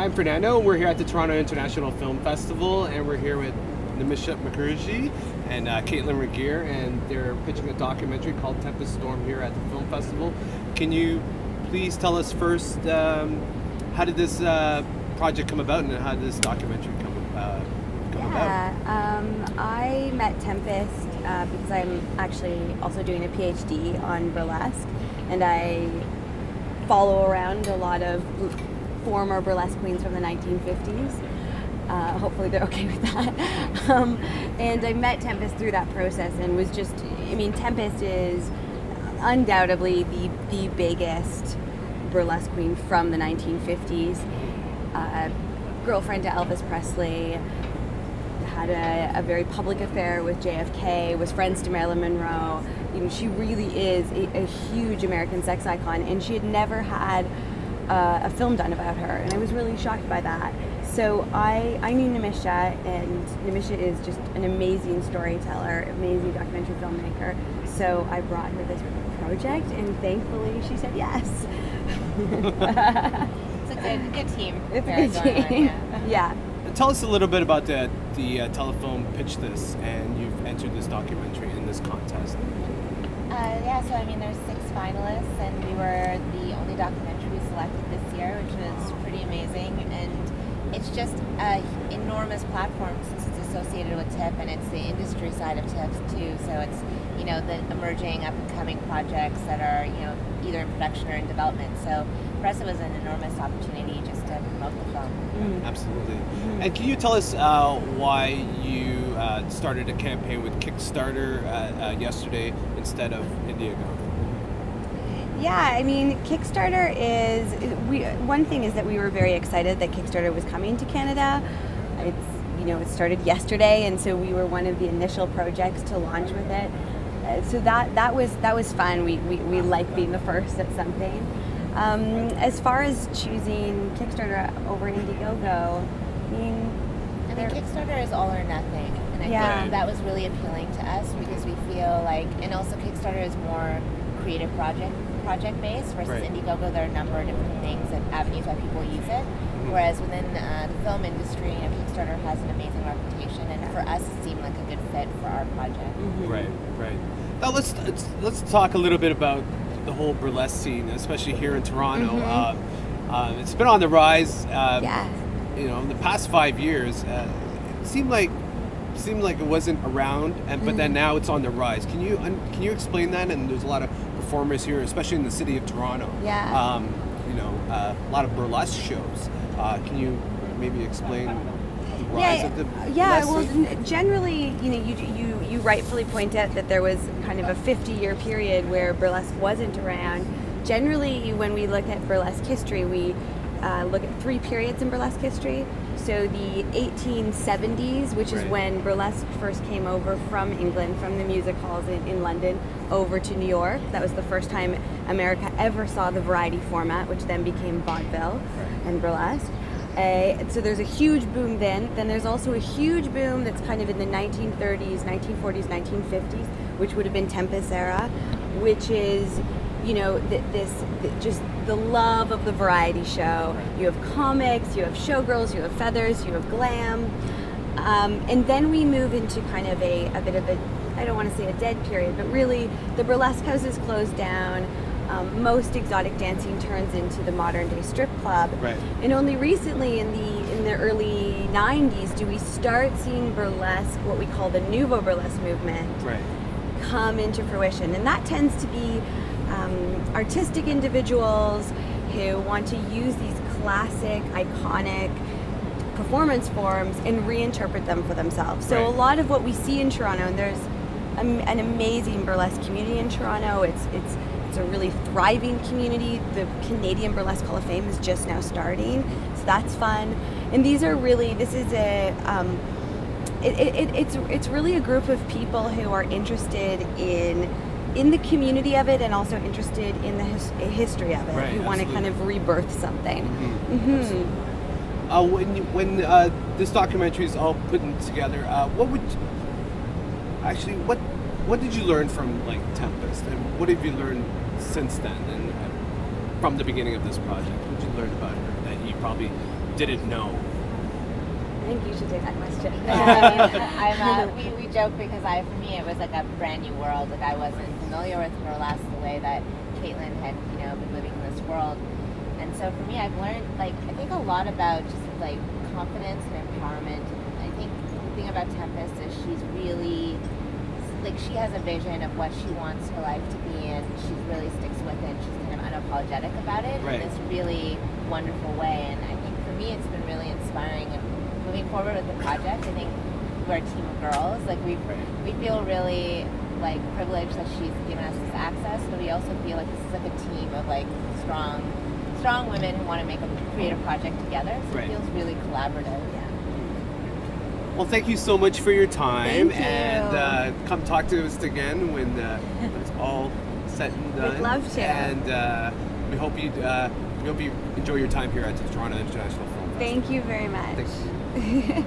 I'm Fernando. We're here at the Toronto International Film Festival, and we're here with Nimisha Mukerji and Kaitlyin Regehr, and they're pitching a documentary called Tempest Storm here at the film festival. Can you please tell us first, how did this project come about, and how did this documentary come about? I met Tempest because I'm actually also doing a PhD on burlesque, and I follow around a lot of former burlesque queens from the 1950s. Hopefully they're okay with that. And I met Tempest through that process and was just, Tempest is undoubtedly the biggest burlesque queen from the 1950s. Girlfriend to Elvis Presley, had a very public affair with JFK, was friends to Marilyn Monroe. She really is a huge American sex icon, and she had never had a film done about her, and I was really shocked by that. So I knew Nimisha, and Nimisha is just an amazing storyteller, amazing documentary filmmaker. So I brought her this project, and thankfully she said yes. It's a good team. It's a good team. Yeah. Tell us a little bit about the Telefilm pitched this, and you've entered this documentary in this contest. There's 6 finalists, and we were the only documentary selected this year, which was pretty amazing. And it's just an enormous platform since it's associated with TIFF, and it's the industry side of TIFF too. So it's the emerging up and coming projects that are either in production or in development. So for us, it was an enormous opportunity just to promote the film. Absolutely. And can you tell us why you started a campaign with Kickstarter yesterday instead of Indiegogo? Yeah, Kickstarter is, one thing is that we were very excited that Kickstarter was coming to Canada. It started yesterday, and so we were one of the initial projects to launch with it. So that was fun. We like being the first at something. As far as choosing Kickstarter over Indiegogo, Kickstarter is all or nothing, and I think that was really appealing to us because we feel like, and also Kickstarter is more creative project based versus Indiegogo. There are a number of different things and avenues why people use it. Whereas within the film industry, Kickstarter has an amazing reputation, and for us, it seemed like a good fit for our project. Right. Now let's talk a little bit about the whole burlesque scene, especially here in Toronto. It's been on the rise. In the past 5 years, it seemed like it wasn't around, but then now it's on the rise. Can you explain that? And there's a lot of performers here, especially in the city of Toronto. A lot of burlesque shows. Can you maybe explain the rise of the burlesque scene? Generally, you rightfully point out that there was kind of a 50-year period where burlesque wasn't around. Generally, when we look at burlesque history, we look at 3 periods in burlesque history. So the 1870s, which is when burlesque first came over from England, from the music halls in London, over to New York. That was the first time America ever saw the variety format, which then became vaudeville and burlesque. So there's a huge boom then. Then there's also a huge boom that's kind of in the 1930s, 1940s, 1950s, which would have been Tempest era, which is just the love of the variety show. You have comics, you have showgirls, you have feathers, you have glam, and then we move into kind of a bit of a, I don't want to say a dead period, but really the burlesque houses close down. Most exotic dancing turns into the modern day strip club, and only recently in the early 90s do we start seeing burlesque, what we call the nouveau burlesque movement, come into fruition, and that tends to be artistic individuals who want to use these classic, iconic performance forms and reinterpret them for themselves. So Right. a lot of what we see in Toronto, and there's an amazing burlesque community in Toronto. It's a really thriving community. The Canadian Burlesque Hall of Fame is just now starting, so that's fun. And these are really, this is it's really a group of people who are interested in the community of it, and also interested in the history of it, Right, who want to kind of rebirth something. When this documentary is all put together, what did you learn from like Tempest, and what have you learned since then, and from the beginning of this project? What did you learn about her that you probably didn't know? I think you should take that question. We joke because for me it was like a brand new world. Like I wasn't familiar with burlesque the way that Kaitlyin had, been living in this world. And so for me, I've learned, I think a lot about just confidence and empowerment. I think the thing about Tempest is she's really, she has a vision of what she wants her life to be, and she really sticks with it. She's kind of unapologetic about it in this really wonderful way. And I think for me, it's been really inspiring. And moving forward with the project, I think we're a team of girls. We feel really privileged that she's given us this access, but we also feel like this is a team of strong women who want to make a creative project together. So it feels really collaborative. Well, thank you so much for your time. Thank you. And come talk to us again when it's all set and done. We'd love to. And we hope you enjoy your time here at the Toronto International Film Festival. Thank you very much. Thanks.